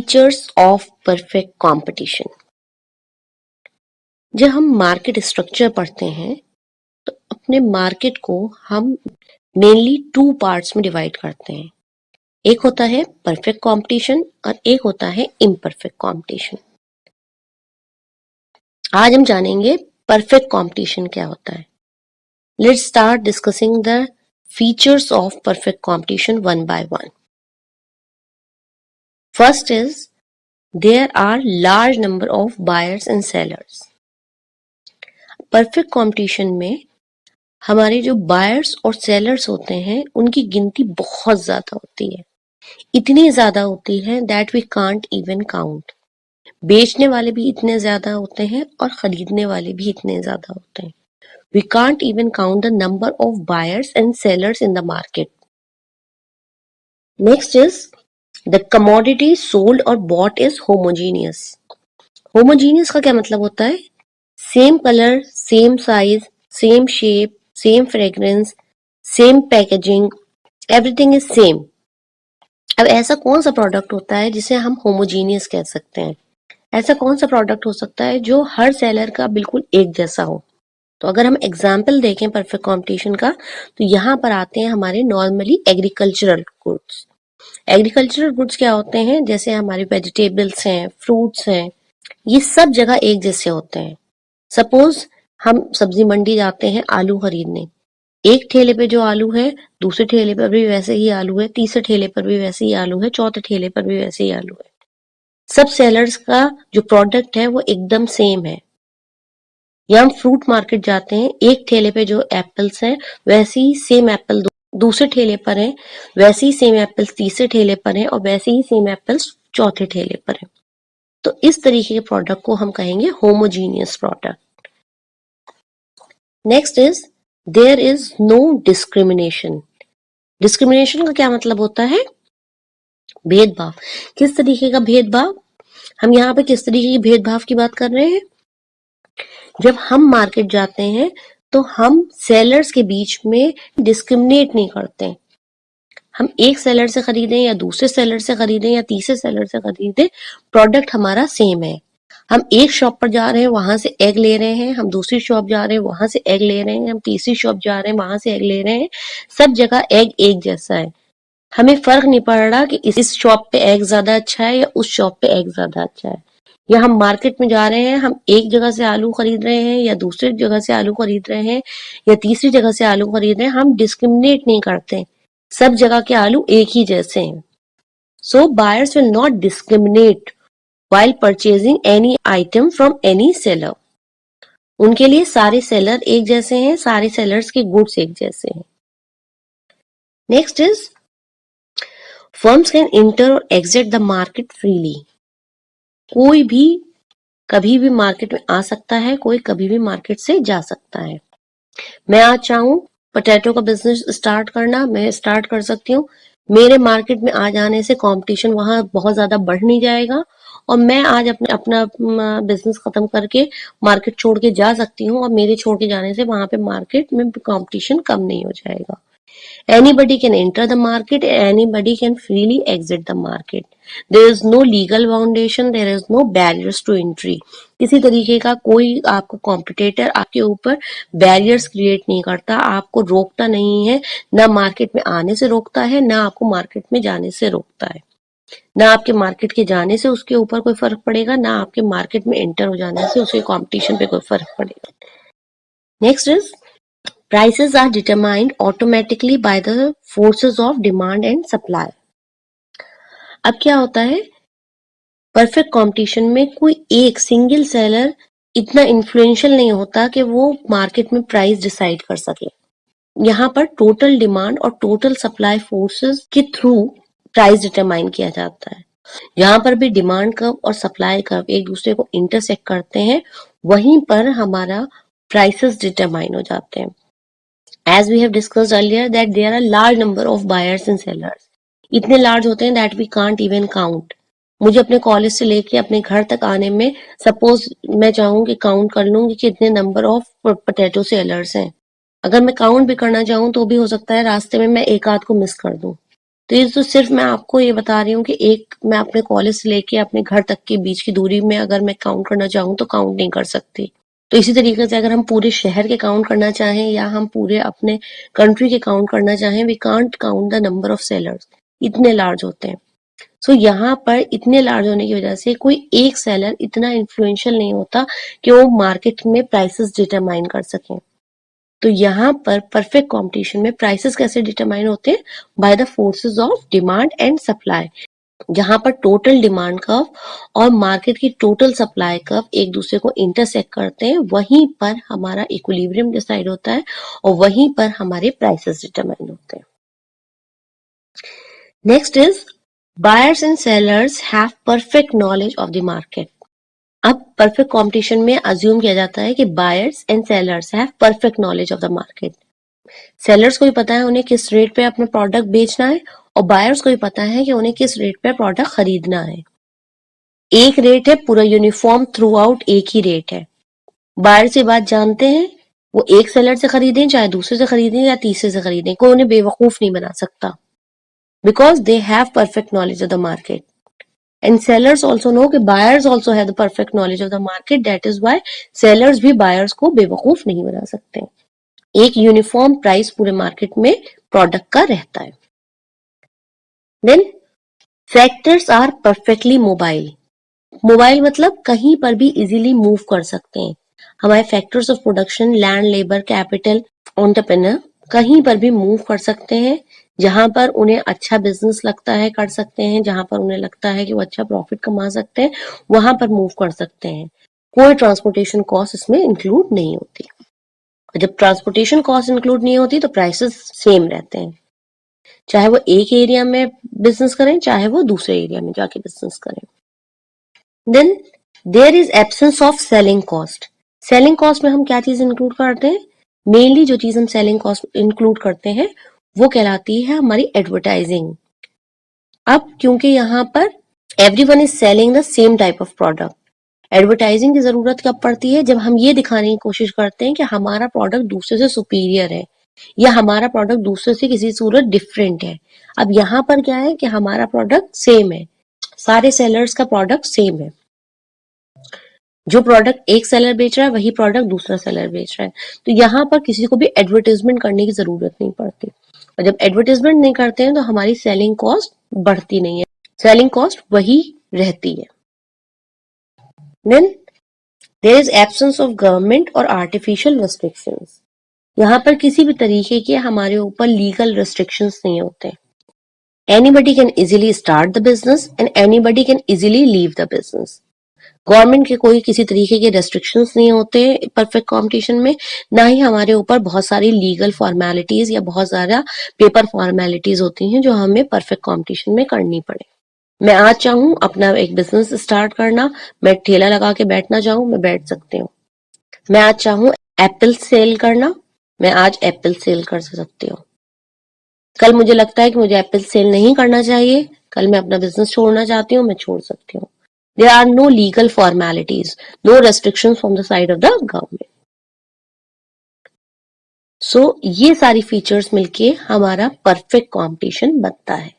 Features of perfect competition. जब हम market structure पढ़ते हैं तो अपने मार्केट को हम मेनली 2 पार्ट्स में डिवाइड करते हैं। एक होता है परफेक्ट कंपटीशन और एक होता है इम्परफेक्ट कंपटीशन। आज हम जानेंगे परफेक्ट कंपटीशन क्या होता है। Let's start discussing the features of perfect competition one by one. First is there are large number of buyers and sellers। Perfect competition में हमारे जो बायर्स और सेलर्स होते हैं उनकी गिनती बहुत ज्यादा होती है, इतनी ज्यादा होती है that we can't even count. बेचने वाले भी इतने ज्यादा होते हैं और खरीदने वाले भी इतने ज्यादा होते हैं। We can't even count the number of buyers and sellers in the market. Next is the commodity sold और बॉट इज होमोजीनियस। होमोजीनियस का क्या मतलब होता है? Same colour, same size, same shape, same fragrance, same packaging, everything is same. अब ऐसा कौन सा प्रोडक्ट होता है जिसे हम होमोजीनियस कह सकते हैं? ऐसा कौन सा प्रोडक्ट हो सकता है जो हर सेलर का बिल्कुल एक जैसा हो? तो अगर हम एग्जाम्पल देखें परफेक्ट कंपटीशन का तो यहाँ पर आते हैं हमारे normally agricultural goods. Agricultural goods क्या होते हैं? जैसे हमारे वेजिटेबल्स हैं, फ्रूट्स हैं, ये सब जगह एक जैसे होते हैं। सपोज हम सब्जी मंडी जाते हैं आलू खरीदने, एक ठेले पे जो आलू है दूसरे ठेले पर भी वैसे ही आलू है, तीसरे ठेले पर भी वैसे ही आलू है, चौथे ठेले पर भी वैसे ही आलू है। सब सेलर्स का जो प्रोडक्ट है वो एकदम सेम है। या हम फ्रूट मार्केट जाते हैं, एक ठेले पे जो एप्पल्स हैं वैसे ही सेम एप्पल दूसरे ठेले पर है, वैसे ही सेम एप्पल्स तीसरे ठेले पर है और वैसे ही सेम एप्पल्स चौथे ठेले पर है। तो इस तरीके के प्रोडक्ट को हम कहेंगे homogeneous product. Next is there is no discrimination. Discrimination का क्या मतलब होता है? भेदभाव। किस तरीके का भेदभाव? हम यहाँ पे किस तरीके की भेदभाव की बात कर रहे हैं? जब हम मार्केट जाते हैं तो हम सेलर्स के बीच में डिस्क्रिमिनेट नहीं करते। हम एक सेलर से खरीदें या दूसरे सेलर से खरीदें या तीसरे सेलर से खरीदें, प्रोडक्ट हमारा सेम है। हम एक शॉप पर जा रहे हैं वहां से एग ले रहे हैं, हम दूसरी शॉप जा रहे हैं वहां से एग ले रहे हैं, हम तीसरी शॉप जा रहे हैं वहां से एग ले रहे हैं, सब जगह एग एक जैसा है। हमें फर्क नहीं पड़ रहा कि इस शॉप पे एग ज्यादा अच्छा है या उस शॉप पे एग ज्यादा अच्छा है। या हम मार्केट में जा रहे हैं, हम एक जगह से आलू खरीद रहे हैं या दूसरी जगह से आलू खरीद रहे हैं या तीसरी जगह से आलू खरीद रहे हैं, हम डिस्क्रिमिनेट नहीं करते, सब जगह के आलू एक ही जैसे हैं। So buyers will not discriminate while purchasing any item from any seller। उनके लिए सारे सेलर एक जैसे हैं, सारे सेलर्स के गुड्स एक जैसे हैं। Next is firms can inter और एग्जिट द मार्केट फ्रीली। कोई भी कभी भी मार्केट में आ सकता है, कोई कभी भी मार्केट से जा सकता है। मैं आज चाहूं पोटैटो का बिजनेस स्टार्ट करना, मैं स्टार्ट कर सकती हूँ। मेरे मार्केट में आ जाने से कंपटीशन वहां बहुत ज्यादा बढ़ नहीं जाएगा और मैं आज अपना बिजनेस खत्म करके मार्केट छोड़ के जा सकती हूँ और मेरे छोड़ के जाने से वहां पे मार्केट में कंपटीशन कम नहीं हो जाएगा। Anybody can enter the market, anybody can freely exit the market। There is no legal foundation, there is no barriers to entry। किसी तरीके का कोई आपका कॉम्पिटिटर आपके ऊपर बैरियर्स क्रिएट नहीं करता, आपको रोकता नहीं है, ना मार्केट में आने से रोकता है, ना आपको मार्केट में जाने से रोकता है। ना आपके मार्केट के जाने से उसके ऊपर कोई फर्क पड़ेगा, ना आपके मार्केट में एंटर हो जाने से उसके कंपटीशन पे कोई फर्क पड़ेगा। Next is prices are determined automatically by the forces of demand and supply। अब क्या होता है, परफेक्ट कंपटीशन में कोई एक सिंगल सेलर इतना इन्फ्लुएंशियल नहीं होता कि वो मार्केट में प्राइस डिसाइड कर सके। यहाँ पर टोटल डिमांड और टोटल सप्लाई फोर्सेस के थ्रू प्राइस डिटरमाइन किया जाता है। जहां पर भी डिमांड कर्व और सप्लाई कर्व एक दूसरे को इंटरसेक्ट करते हैं, वहीं पर हमारा प्राइसेस डिटरमाइन हो जाते हैं। As we have discussed earlier that there are large number of buyers and sellers। इतने लार्ज होते हैं that we can't even count। मुझे अपने कॉलेज से लेके अपने घर तक आने में सपोज मैं चाहूँ कि काउंट कर लूँ कि कितने नंबर ऑफ पोटैटो सेलर्स हैं। अगर मैं काउंट भी करना चाहूँ तो भी हो सकता है रास्ते में मैं एक आध को मिस कर दूं। तो ये तो सिर्फ मैं आपको ये बता रही हूँ कि एक मैं अपने कॉलेज से लेके अपने घर तक के बीच की दूरी में अगर मैं काउंट करना चाहूँ तो काउंट नहीं कर सकती। तो इसी तरीके से अगर हम पूरे शहर के काउंट करना चाहें या हम पूरे अपने कंट्री के काउंट करना चाहें, we can't count the number of sellers, इतने लार्ज होते हैं। सो यहाँ पर इतने लार्ज होने की वजह से कोई एक सेलर इतना इन्फ्लुएंशियल नहीं होता कि वो मार्केट में प्राइसेस डिटरमाइन कर सकें। तो यहाँ पर परफेक्ट कंपटीशन में प्राइसेस कैसे डिटरमाइन होते हैं? By the forces of demand and supply. जहां पर टोटल डिमांड कर्व और मार्केट की टोटल सप्लाई कर्व एक दूसरे को इंटरसेक्ट करते हैं, वहीं पर हमारा इक्विलिब्रियम डिसाइड होता है और वहीं पर हमारे प्राइसेस डिटरमाइन होते हैं। Next is buyers and sellers have perfect knowledge of the market. अब परफेक्ट कंपटीशन में अज्यूम किया जाता है कि buyers and sellers have perfect knowledge of the market. Sellers को भी पता है उन्हें किस रेट पे अपना प्रोडक्ट बेचना है और बायर्स को भी पता है कि उन्हें किस रेट पे प्रोडक्ट खरीदना है। एक रेट है, पूरा यूनिफॉर्म थ्रू आउट एक ही रेट है। बायर से बात जानते हैं, वो एक सेलर से खरीदें चाहे दूसरे से खरीदें या तीसरे से खरीदें, कोई उन्हें बेवकूफ नहीं बना सकता, because they have perfect knowledge of the market. And sellers also know कि buyers also have the perfect knowledge of the market. That is why sellers भी buyers को बेवकूफ नहीं बना सकते। एक यूनिफॉर्म प्राइस पूरे मार्केट में प्रोडक्ट का रहता है। Then factors are perfectly mobile. Mobile मतलब कहीं पर भी इजीली मूव कर सकते हैं। हमारे factors of production, land, labour, capital, entrepreneur कहीं पर भी मूव कर सकते हैं। जहां पर उन्हें अच्छा बिजनेस लगता है कर सकते हैं, जहां पर उन्हें लगता है कि वो अच्छा प्रॉफिट कमा सकते हैं वहां पर मूव कर सकते हैं। कोई ट्रांसपोर्टेशन कॉस्ट इसमें इंक्लूड नहीं होती। जब ट्रांसपोर्टेशन कॉस्ट इंक्लूड नहीं होती तो प्राइसेस सेम रहते हैं, चाहे वो एक एरिया में बिजनेस करें चाहे वो दूसरे एरिया में जाके बिजनेस करें। Then there is absence of selling cost. Selling cost में हम क्या चीज इंक्लूड करते हैं? मेनली जो चीज हम सेलिंग कॉस्ट इंक्लूड करते हैं वो कहलाती है हमारी एडवर्टाइजिंग। अब क्योंकि यहाँ पर everyone is selling the same type of product, advertising की जरूरत कब पड़ती है? जब हम ये दिखाने की कोशिश करते हैं कि हमारा प्रोडक्ट दूसरे से सुपीरियर है या हमारा प्रोडक्ट दूसरे से किसी सूरत डिफरेंट है। अब यहाँ पर क्या है कि हमारा प्रोडक्ट सेम है, सारे सेलर्स का प्रोडक्ट सेम है। जो प्रोडक्ट एक सेलर बेच रहा है वही प्रोडक्ट दूसरा सेलर बेच रहा है, तो यहाँ पर किसी को भी एडवर्टाइजमेंट करने की जरूरत नहीं पड़ती। और जब एडवर्टाइजमेंट नहीं करते हैं तो हमारी सेलिंग कॉस्ट बढ़ती नहीं है, सेलिंग कॉस्ट वही रहती है। Then there is absence of government और आर्टिफिशियल रेस्ट्रिक्शंस। यहाँ पर किसी भी तरीके के हमारे ऊपर लीगल रेस्ट्रिक्शंस नहीं होते। Anybody can easily start the business and anybody can easily leave the business. Government के कोई किसी तरीके के रेस्ट्रिक्शंस नहीं होते परफेक्ट कंपटीशन में, ना ही हमारे ऊपर बहुत सारी लीगल फॉर्मेलिटीज या बहुत ज्यादा पेपर फॉर्मेलिटीज होती हैं जो हमें परफेक्ट कंपटीशन में करनी पड़े। मैं आज चाहूं अपना एक बिजनेस स्टार्ट करना, मैं ठेला लगा के बैठना चाहूं, मैं बैठ सकती हूँ। मैं आज चाहूं एप्पल सेल करना, मैं आज एप्पल सेल कर सकती हूँ। कल मुझे लगता है कि मुझे एप्पल सेल नहीं करना चाहिए, कल मैं अपना बिजनेस छोड़ना चाहती हूँ, मैं छोड़ सकती हूँ। There are no legal formalities, no restrictions from the side of the government. So ये सारी फीचर्स मिलके हमारा परफेक्ट कंपटीशन बनता है।